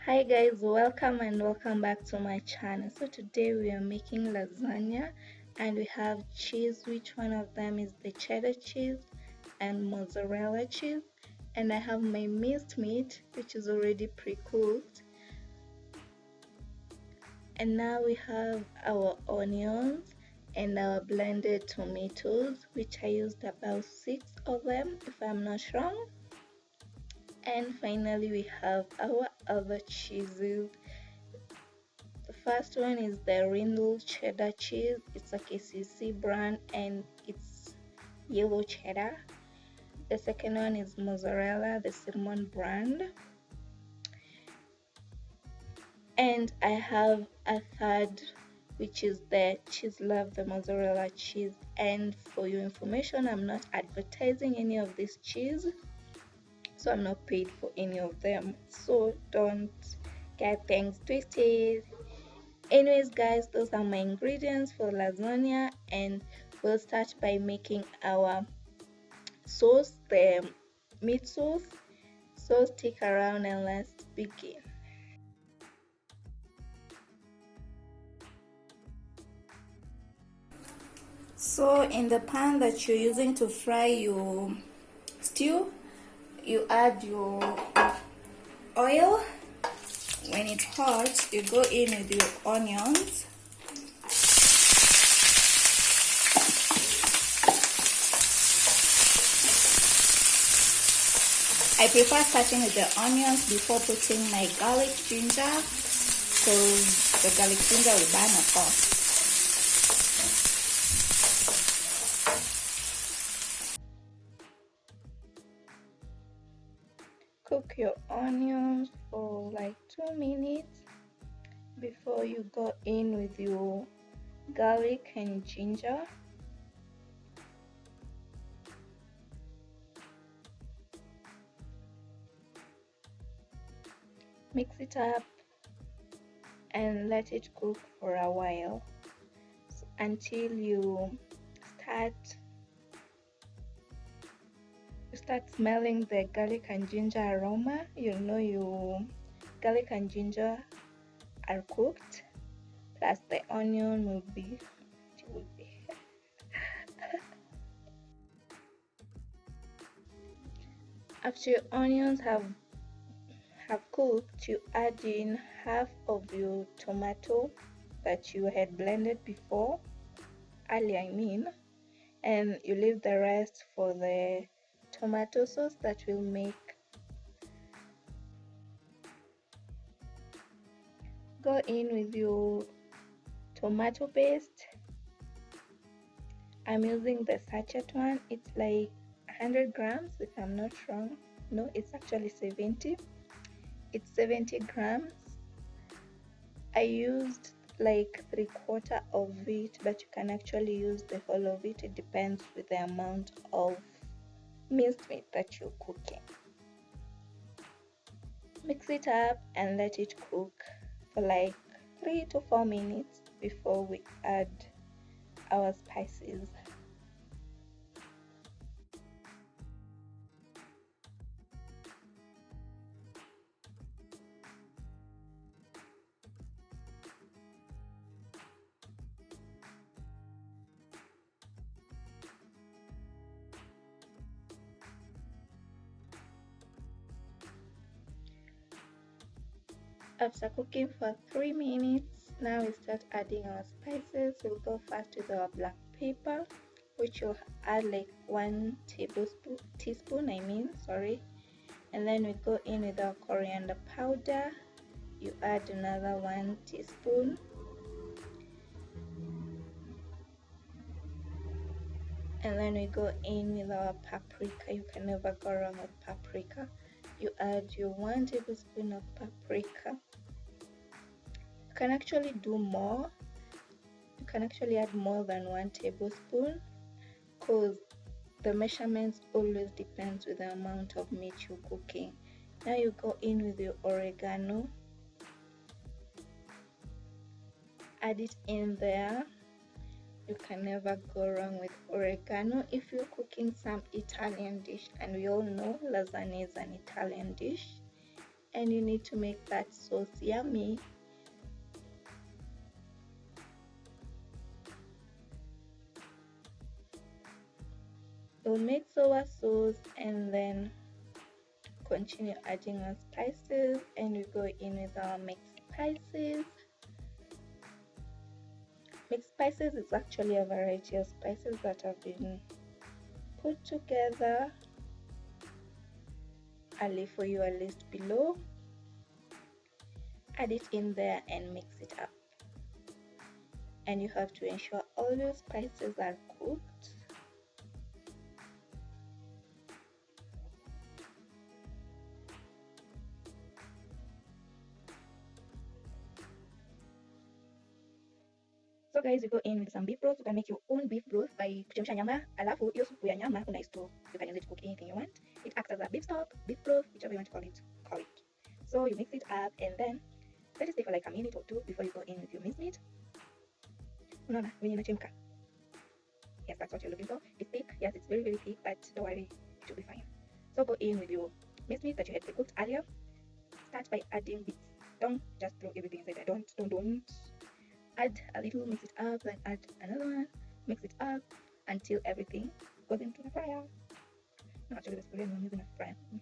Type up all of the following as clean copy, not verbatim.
Hi guys, welcome and welcome back to my channel. So today we are making lasagna and we have cheese. Which one of them is the cheddar cheese and mozzarella cheese? And I have my minced meat, which is already pre-cooked. And now we have our onions and our blended tomatoes, which I used about 6 of them if I'm not wrong. And finally we have our other cheeses. The first one is the Rindle cheddar cheese. It's a KCC brand and it's yellow cheddar. The second one is mozzarella, the cinnamon brand. And I have a third, which is the Cheese Love, the mozzarella cheese. And for your information, I'm not advertising any of this cheese, so I'm not paid for any of them, so don't get things twisted. Anyways guys, those are my ingredients for lasagna, and we'll start by making our sauce, the meat sauce. So stick around and let's begin. So in the pan that you're using to fry your stew, you add your oil. When it's hot, you go in with your onions. I prefer starting with the onions before putting my garlic ginger, so the garlic ginger will burn off. Cook your onions for like 2 minutes before you go in with your garlic and ginger. Mix it up and let it cook for a while until you start smelling the garlic and ginger aroma. You know your garlic and ginger are cooked, plus the onion will be after your onions have cooked, you add in half of your tomato that you had blended earlier, and you leave the rest for the tomato sauce that will make. Go in with your tomato paste. I'm using the sachet one. It's like 100 grams if I'm not wrong. No, it's actually 70. It's 70 grams. I used like 3/4 of it, but you can actually use the whole of it. It depends with the amount of minced meat that you're cooking. Mix it up and let it cook for like 3 to 4 minutes before we add our spices. After cooking for 3 minutes, now we start adding our spices. We'll go first with our black pepper, which will add like 1 teaspoon, and then we go in with our coriander powder. You add another 1 teaspoon, and then we go in with our paprika. You can never go wrong with paprika. You add your 1 tablespoon of paprika. You can actually do more. You can actually add more than 1 tablespoon, because the measurements always depends with the amount of meat you're cooking. Now you go in with your oregano. Add it in there. You can never go wrong with oregano if you're cooking some Italian dish, and we all know lasagna is an Italian dish. and you need to make that sauce yummy. We'll make sour sauce and then continue adding our spices, and we go in with our mixed spices. Mixed spices is actually a variety of spices that have been put together. I'll leave for you a list below. Add it in there and mix it up. And you have to ensure all your spices are cooked. So guys, you go in with some beef broth. You can make your own beef broth by kuchemsha nyama, alafu hiyo supu ya nyama una store. You can use it to cook anything you want. It acts as a beef stock, beef broth, whichever you want to call it, call it. So you mix it up and then let it stay for like a minute or two before you go in with your minced meat. Unaona venye inachemka. Yes, that's what you're looking for. It's thick. Yes, it's very, very thick, but don't worry, it will be fine. So go in with your minced meat that you had pre-cooked earlier. Start by adding bits. Don't just throw everything inside there. Don't. Add a little, mix it up, then add another one, mix it up until everything goes into the fryer. No, actually, this I'm using a fryer. I'm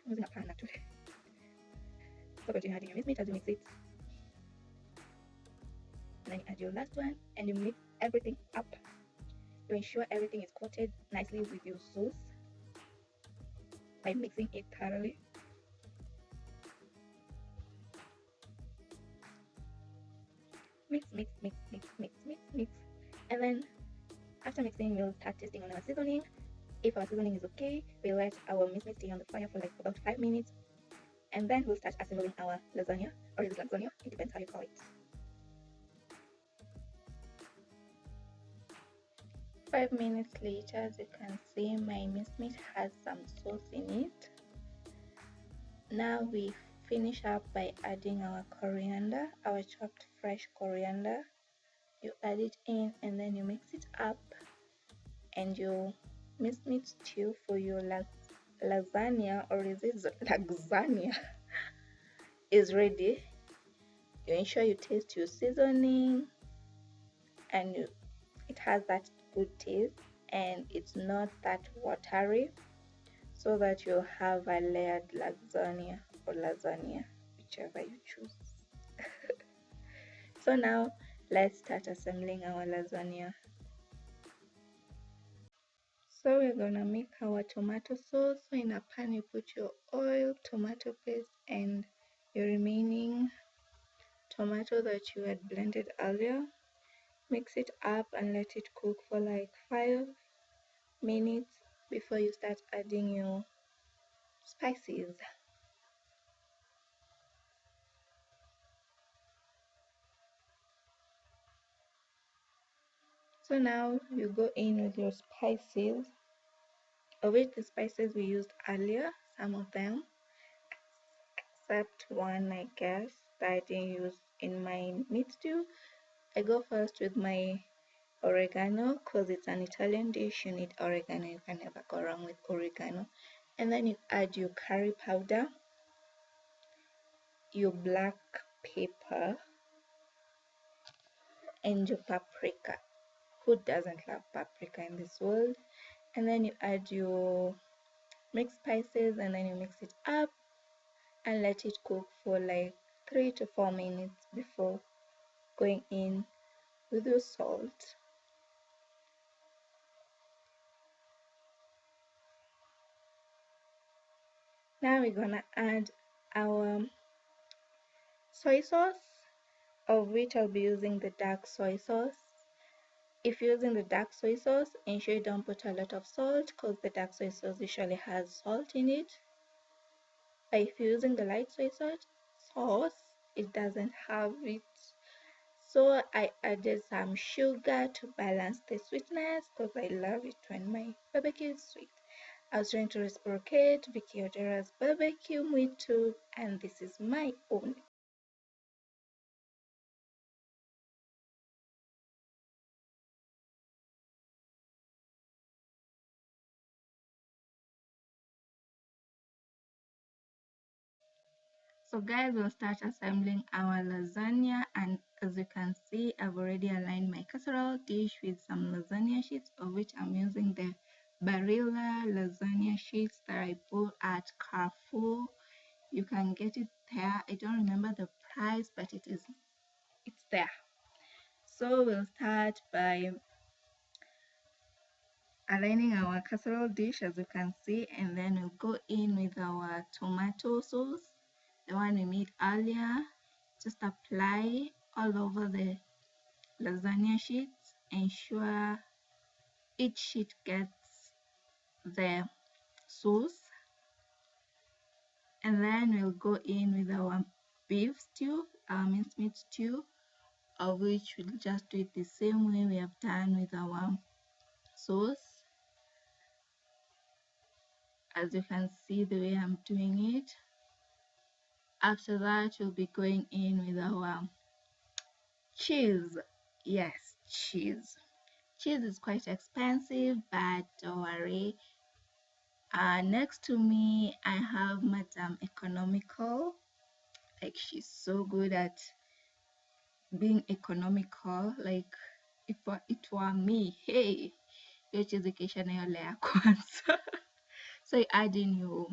using a pan actually. So continue adding your minced meat as you mix it. And then you add your last one and you mix everything up to ensure everything is coated nicely with your sauce by mixing it thoroughly. Mix. And then after mixing, we'll start tasting on our seasoning. If our seasoning is okay, we'll let our minced meat stay on the fire for like about 5 minutes. And then we'll start assembling our lasagna, or is it lasagna? It depends how you call it. 5 minutes later, as you can see, my minced meat has some sauce in it. Now we finish up by adding our coriander, our chopped fresh coriander. You add it in and then you mix it up, and your minced meat stew for your lasagna, or is it lasagna, is ready. You ensure you taste your seasoning and it has that good taste and it's not that watery, so that you'll have a layered lasagna or lasagna, whichever you choose. So now let's start assembling our lasagna. So we're gonna make our tomato sauce. So in a pan you put your oil, tomato paste, and your remaining tomato that you had blended earlier. Mix it up and let it cook for like 5 minutes before you start adding your spices. So now you go in with your spices, of which the spices we used earlier, some of them, except one I guess that I didn't use in my meat stew. I go first with my oregano because it's an Italian dish. You need oregano, you can never go wrong with oregano. And then you add your curry powder, your black pepper, and your paprika. Who doesn't love paprika in this world? And then you add your mixed spices and then you mix it up and let it cook for like 3 to 4 minutes before going in with your salt. Now we're gonna add our soy sauce, of which I'll be using the dark soy sauce. If you're using the dark soy sauce, ensure you don't put a lot of salt because the dark soy sauce usually has salt in it. But if you're using the light soy sauce, it doesn't have it. So I added some sugar to balance the sweetness because I love it when my barbecue is sweet. I was trying to reciprocate Vicky Odera's barbecue meat too, and this is my own. So guys, we'll start assembling our lasagna, and as you can see, I've already aligned my casserole dish with some lasagna sheets, of which I'm using the Barilla lasagna sheets that I bought at Carrefour. You can get it there. I don't remember the price, but it's there. So we'll start by aligning our casserole dish, as you can see, and then we'll go in with our tomato sauce, the one we made earlier. Just apply all over the lasagna sheets. Ensure each sheet gets the sauce, and then we'll go in with our beef stew, our mincemeat stew, of which we'll just do it the same way we have done with our sauce. As you can see the way I'm doing it. After that, we'll be going in with our cheese. Yes, cheese. Cheese is quite expensive, but don't worry. Next to me, I have Madame Economical. Like, she's so good at being economical. Like, if it were me, hey, hiyo cheese ikisha na yole ya kwanza. So you add in your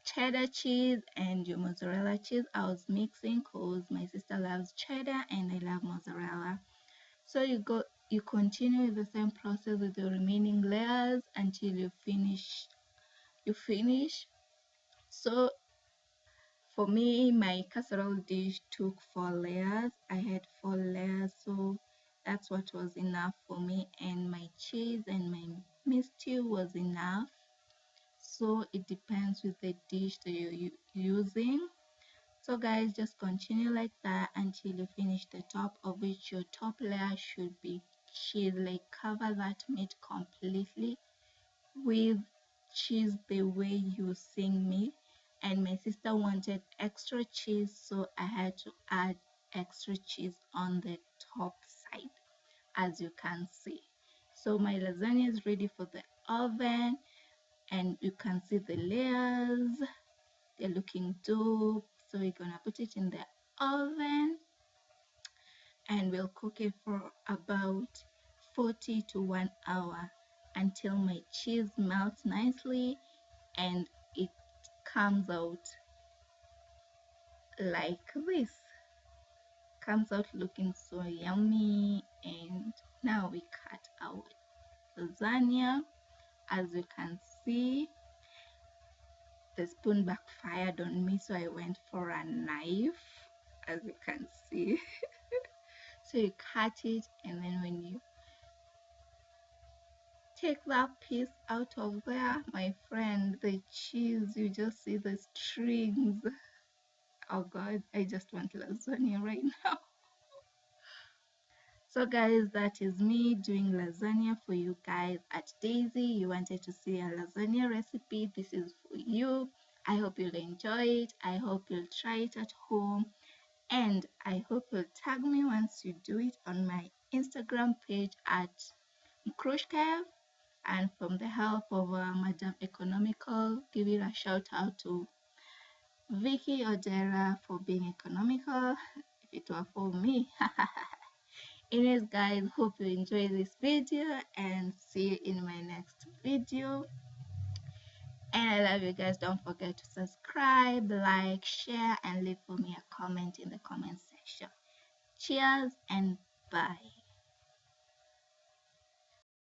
cheddar cheese and your mozzarella cheese. I was mixing because my sister loves cheddar and I love mozzarella. So you continue the same process with the remaining layers until you finish. So for me, my casserole dish took 4 layers. I had 4 layers, so that's what was enough for me, and my cheese and my meat stew was enough. So it depends with the dish that you're using. So guys, just continue like that until you finish the top, of which your top layer should be cheese. Like, cover that meat completely with cheese the way you sing me. And my sister wanted extra cheese, so I had to add extra cheese on the top side, as you can see. So my lasagna is ready for the oven, and you can see the layers. They're looking dope. So we're gonna put it in the oven and we'll cook it for about 40 to 1 hour until my cheese melts nicely and it comes out like this. Comes out looking so yummy. And now we cut our lasagna. As you can see, the spoon backfired on me, so I went for a knife, as you can see. So you cut it, and then when you take that piece out of there, my friend, the cheese, you just see the strings. Oh god, I just want lasagna right now. So guys, that is me doing lasagna for you guys at Daisy. You wanted to see a lasagna recipe, this is for you. I hope you'll enjoy it. I hope you'll try it at home, and I hope you'll tag me once you do it on my Instagram page at Mkrushkev. And from the help of Madam Economical, give it a shout out to Vicky Odera for being economical. If it were for me. Anyways guys, hope you enjoy this video and see you in my next video. And I love you guys. Don't forget to subscribe, like, share, and leave for me a comment in the comment section. Cheers and bye.